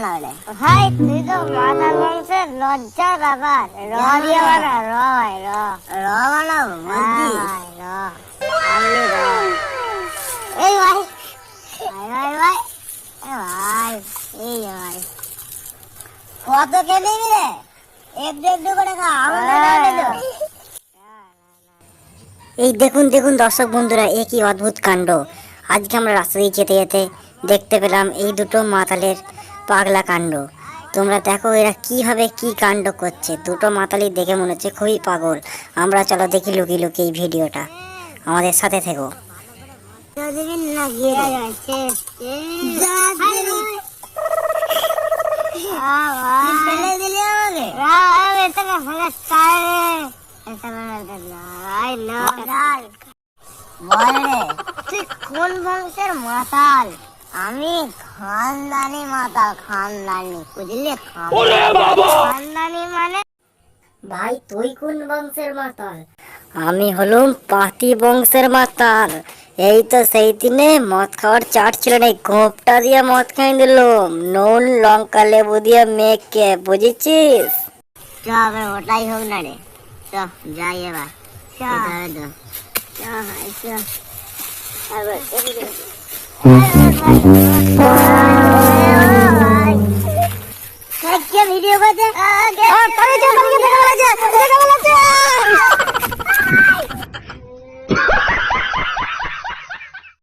না বলে ভাই, তুই তো মাতাল বংশের লজ্জার ব্যাপার। র দিয়ে বানা, র ভাই, র র বানাবো ভাই, র আমি র। এই ভাই ভাই ভাই ভাই, ভাই এই ভাই কত কে দিবি রে? একটু একটু করে খা, আমাদের এই দেখুন দেখুন দর্শক বন্ধুরা, এ কি অদ্ভুত কাণ্ড। আজকে আমরা রাস্তা দিয়ে যেতে যেতে দেখতে পেলাম এই দুটো মাতালের পাগলা কাণ্ড। তোমরা দেখো এরা কিভাবে কি কাণ্ড করছে। দুটো মাতালি দেখে মনে হচ্ছে খুবই পাগল। আমরা চলো দেখি লুকিয়ে লুকিয়ে এই ভিডিওটা, আমাদের সাথে থেকো। তুই কোন বংশের মাতাল? আমি খানদানি মাতাল, খানদানি, বুঝলি? খানদানি মানে ভাই তুই কোন বংশের মাতাল? আমি হলুম পাতি বংশের মাতাল। এই তো সেই দিনে মদ খাওয়ার চাট ছিল না, গোপটা দিয়ে মদ খাই দিলুম, নুন লঙ্কা লেবু দিয়ে মেখে, বুঝেছিস? চ এবার ওটাই হোক না রে, চ যাই এবার। ভিডিও করছে